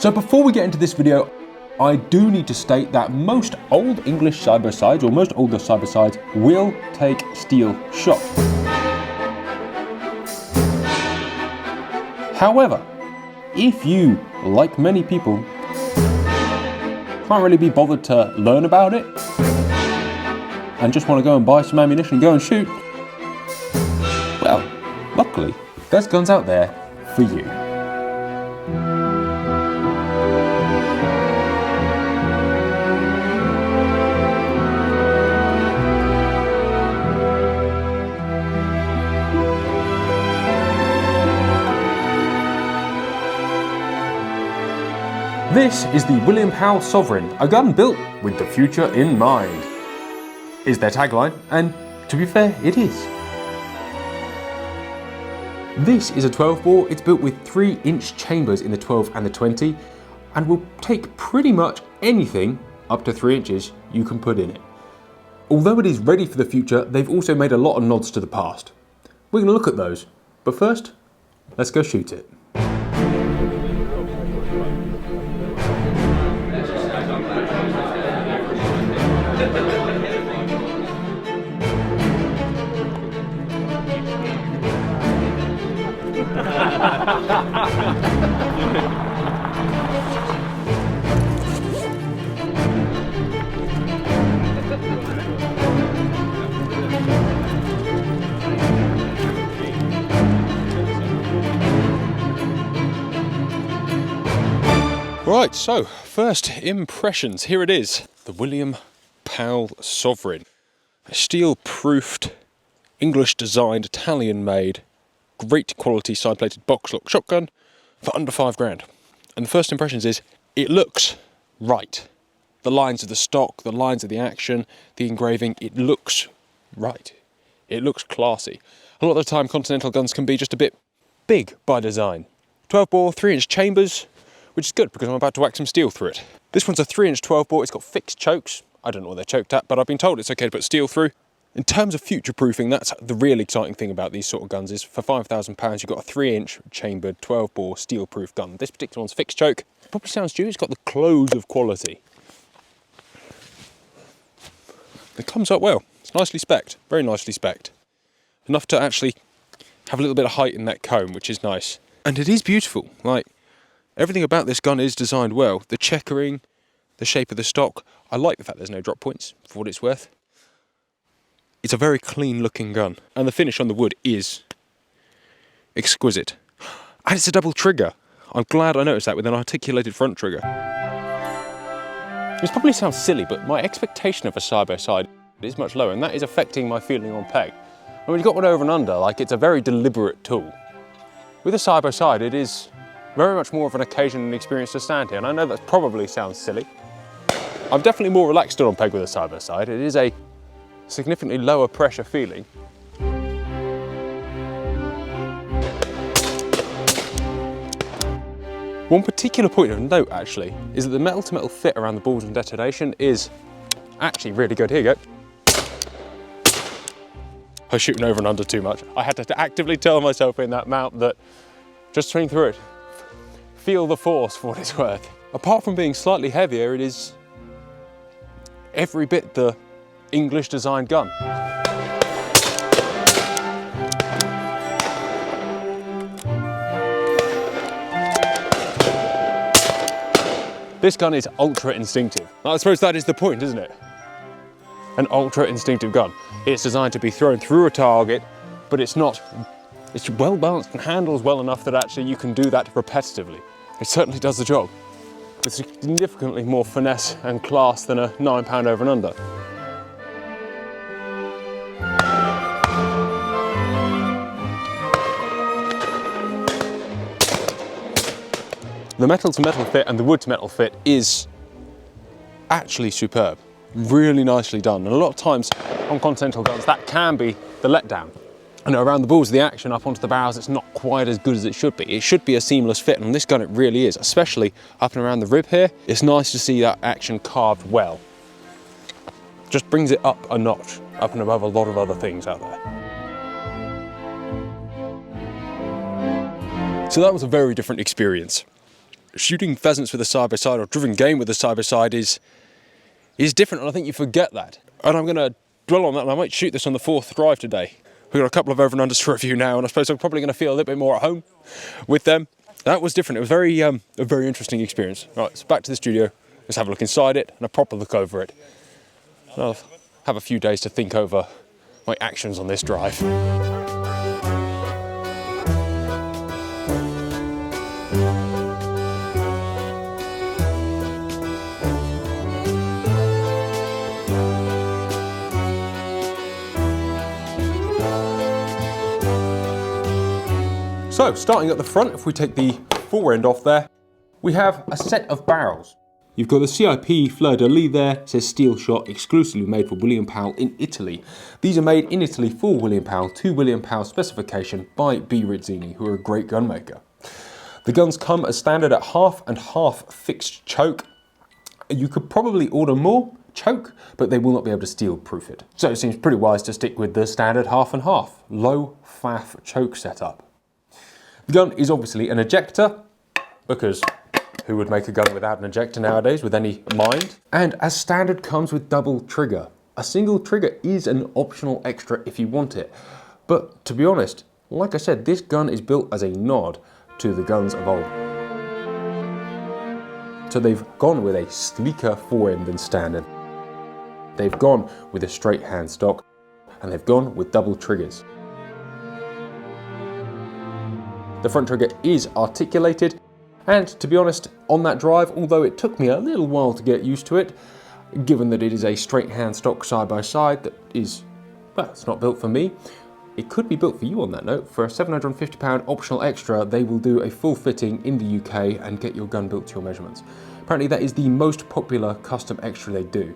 So before we get into this video, I do need to state that most old English side-by-sides, or most older side-by-sides, will take steel shock. However, if you, like many people, can't really be bothered to learn about it, and just want to go and buy some ammunition and go and shoot, well, luckily, there's guns out there for you. This is the William Powell Sovereign, a gun built with the future in mind, is their tagline, and to be fair, it is. This is a 12 bore, it's built with 3-inch chambers in the 12 and the 20, and will take pretty much anything up to 3 inches you can put in it. Although it is ready for the future, they've also made a lot of nods to the past. We're going to look at those, but first, let's go shoot it. Right, so first impressions, here it is, the William Powell Sovereign. A steel-proofed, English-designed, Italian-made, great quality side-plated box-lock shotgun for under £5 grand. And the first impressions is, it looks right. The lines of the stock, the lines of the action, the engraving, it looks right. It looks classy. A lot of the time Continental guns can be just a bit big by design. 12 bore, 3-inch chambers, which is good because I'm about to whack some steel through it. This one's a 3-inch 12 bore, it's got fixed chokes. I don't know what they're choked at, but I've been told it's okay to put steel through. In terms of future-proofing, that's the real exciting thing about these sort of guns is for £5,000 you've got a 3-inch chambered 12 bore steel-proof gun. This particular one's fixed choke. Probably sounds due, it's got the close of quality. It comes up well, it's nicely spec'd, very nicely spec'd. Enough to actually have a little bit of height in that comb, which is nice. And it is beautiful, like, everything about this gun is designed well. The checkering, the shape of the stock. I like the fact there's no drop points, for what it's worth. It's a very clean looking gun. And the finish on the wood is exquisite. And it's a double trigger. I'm glad I noticed that with an articulated front trigger. This probably sounds silly, but my expectation of a side-by-side is much lower, and that is affecting my feeling on peg. And when you've got one over and under, like, it's a very deliberate tool. With a side-by-side, it is very much more of an occasion and experience to stand here, and I know that probably sounds silly. I'm definitely more relaxed on peg with a side-by-side. It is a significantly lower pressure feeling. One particular point of note actually is that the metal-to-metal fit around the balls and detonation is actually really good. Here you go. I was shooting over and under too much. I had to actively tell myself in that mount that just swing through it. Feel the force for what it's worth. Apart from being slightly heavier, it is every bit the English designed gun. This gun is ultra instinctive. I suppose that is the point, isn't it? An ultra instinctive gun. It's designed to be thrown through a target, but it's well balanced and handles well enough that actually you can do that repetitively. It certainly does the job. With significantly more finesse and class than a £9 over and under. The metal-to-metal fit and the wood-to-metal fit is actually superb. Really nicely done. And a lot of times on Continental guns, that can be the letdown. And around the balls of the action, up onto the barrels, it's not quite as good as it should be. It should be a seamless fit, and on this gun it really is, especially up and around the rib here. It's nice to see that action carved well. Just brings it up a notch, up and above a lot of other things out there. So that was a very different experience. shooting pheasants with a side-by-side or driven game with a side-by-side is different, and I think you forget that. And I'm going to dwell on that, and I might shoot this on the 4th drive today. We've got a couple of over and unders to review now, and I suppose I'm probably going to feel a little bit more at home with them. That was different. It was a very interesting experience. Right, so back to the studio. Let's have a look inside it and a proper look over it. And I'll have a few days to think over my actions on this drive. So, starting at the front, if we take the fore end off there, we have a set of barrels. You've got the CIP fleur-de-lis there, it says steel shot, exclusively made for William Powell in Italy. These are made in Italy for William Powell, to William Powell specification by B. Rizzini, who are a great gun maker. The guns come as standard at 50/50 fixed choke. You could probably order more choke, but they will not be able to steel proof it. So it seems pretty wise to stick with the standard 50/50, low faff choke setup. The gun is obviously an ejector, because who would make a gun without an ejector nowadays with any mind? And as standard comes with double trigger. A single trigger is an optional extra if you want it. But to be honest, like I said, this gun is built as a nod to the guns of old. So they've gone with a sleeker forend than standard. They've gone with a straight hand stock, and they've gone with double triggers. The front trigger is articulated, and to be honest, on that drive, although it took me a little while to get used to it, given that it is a straight hand stock side by side that is, well, it's not built for me. It could be built for you on that note. For a £750 optional extra, they will do a full fitting in the UK and get your gun built to your measurements. Apparently that is the most popular custom extra they do.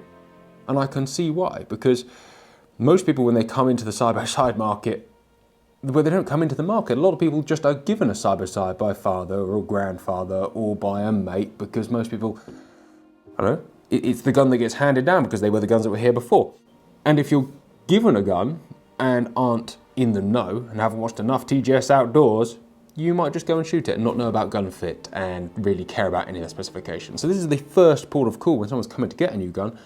And I can see why, because most people when they come into the side by side market, where they don't come into the market, a lot of people just are given a side-by-side by father or grandfather or by a mate, because most people, I don't know, it's the gun that gets handed down because they were the guns that were here before. And if you're given a gun and aren't in the know and haven't watched enough TGS Outdoors, you might just go and shoot it and not know about gun fit and really care about any of the specifications. So this is the first port of call when someone's coming to get a new gun.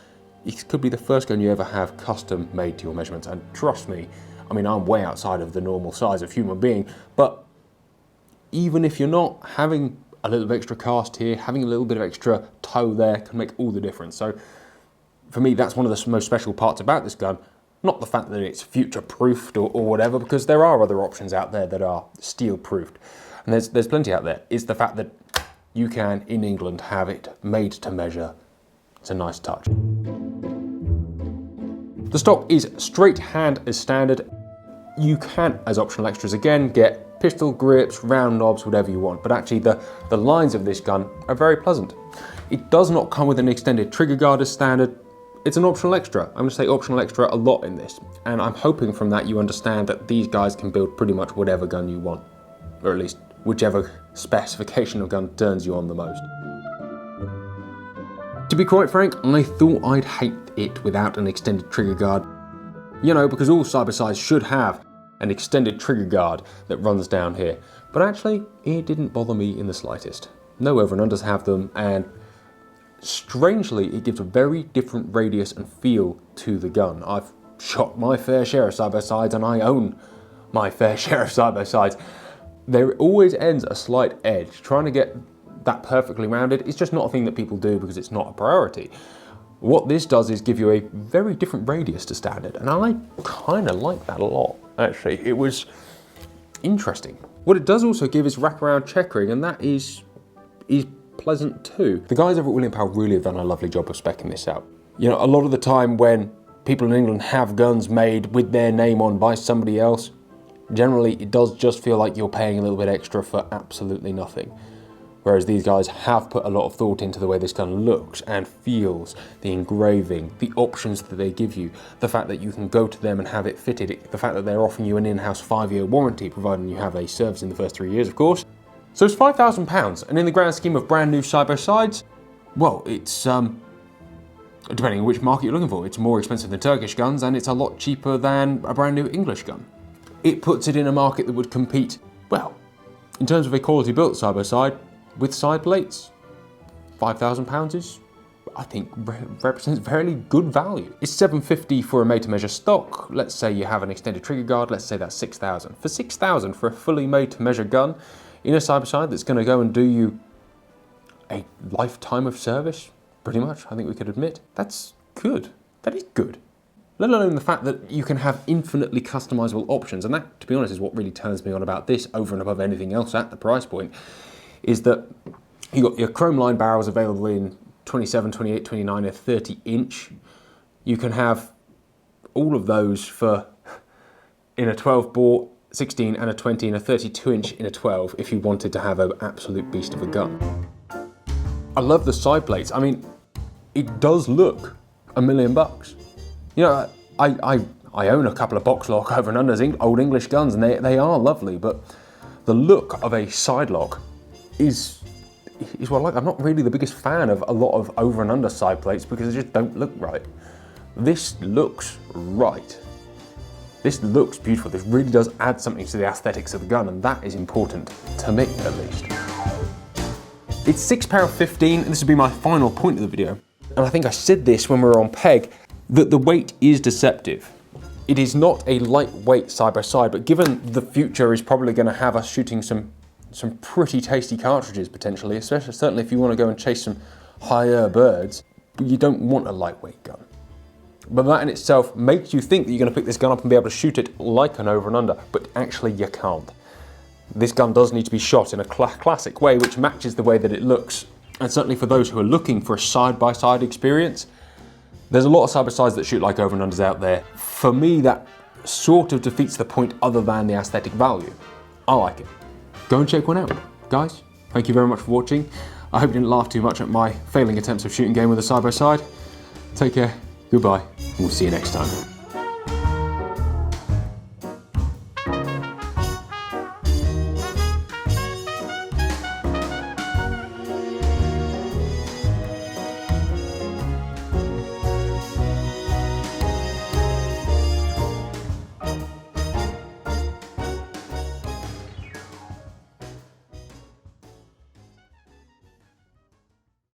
It could be the first gun you ever have custom made to your measurements, and trust me, I mean, I'm way outside of the normal size of human being, but even if you're not, having a little bit of extra cast here, having a little bit of extra toe there can make all the difference. So for me, that's one of the most special parts about this gun. Not the fact that it's future-proofed or whatever, because there are other options out there that are steel-proofed. And there's plenty out there. It's the fact that you can, in England, have it made to measure. It's a nice touch. The stock is straight hand as standard. You can, as optional extras again, get pistol grips, round knobs, whatever you want, but actually the lines of this gun are very pleasant. It does not come with an extended trigger guard as standard. It's an optional extra. I'm going to say optional extra a lot in this, and I'm hoping from that you understand that these guys can build pretty much whatever gun you want, or at least whichever specification of gun turns you on the most. To be quite frank, I thought I'd hate it without an extended trigger guard. You know, because all side-by-sides should have an extended trigger guard that runs down here. But actually, it didn't bother me in the slightest. No over and unders have them, and strangely, it gives a very different radius and feel to the gun. I've shot my fair share of side-by-sides, and I own my fair share of side-by-sides. There always ends a slight edge. Trying to get that perfectly rounded is just not a thing that people do because it's not a priority. What this does is give you a very different radius to standard, and I kind of like that a lot, actually. It was interesting. What it does also give is wraparound checkering, and that is pleasant too. The guys over at William Powell really have done a lovely job of speccing this out. You know, a lot of the time when people in England have guns made with their name on by somebody else, generally it does just feel like you're paying a little bit extra for absolutely nothing. Whereas these guys have put a lot of thought into the way this gun looks and feels, the engraving, the options that they give you, the fact that you can go to them and have it fitted, the fact that they're offering you an in-house 5-year warranty, providing you have a service in the first 3 years, of course. So it's £5,000, and in the grand scheme of brand new side-by-sides, well, it's, depending on which market you're looking for, it's more expensive than Turkish guns, and it's a lot cheaper than a brand new English gun. It puts it in a market that would compete, well, in terms of a quality built side-by-side, with side plates, £5,000 is, I think, represents very good value. It's $750 for a made-to-measure stock. Let's say you have an extended trigger guard. Let's say that's $6,000. For $6,000 for a fully made-to-measure gun in a side-by-side that's going to go and do you a lifetime of service, pretty much, I think we could admit, that's good. That is good. Let alone the fact that you can have infinitely customizable options, and that, to be honest, is what really turns me on about this over and above anything else at the price point, is that you've got your chrome line barrels available in 27, 28, 29, and 30 inch. You can have all of those for in a 12 bore, 16 and a 20 and a 32 inch in a 12 if you wanted to have an absolute beast of a gun. I love the side plates. I mean, it does look $1 million. You know, I own a couple of box lock over and unders, old English guns, and they are lovely, but the look of a side lock is what I like. I'm not really the biggest fan of a lot of over and under side plates because they just don't look right. This looks right. This looks beautiful. This really does add something to the aesthetics of the gun, and that is important to me, at least. It's £6.15, and this will be my final point of the video. And I think I said this when we were on peg, that the weight is deceptive. It is not a lightweight side-by-side, but given the future is probably going to have us shooting some pretty tasty cartridges potentially, especially certainly if you want to go and chase some higher birds, you don't want a lightweight gun. But that in itself makes you think that you're going to pick this gun up and be able to shoot it like an over and under, but actually you can't. This gun does need to be shot in a classic way which matches the way that it looks. And certainly for those who are looking for a side-by-side experience, there's a lot of side-by-sides that shoot like over and unders out there. For me, that sort of defeats the point other than the aesthetic value. I like it. Go and check one out. Guys, thank you very much for watching. I hope you didn't laugh too much at my failing attempts of shooting game with a side-by-side. Take care, goodbye, and we'll see you next time.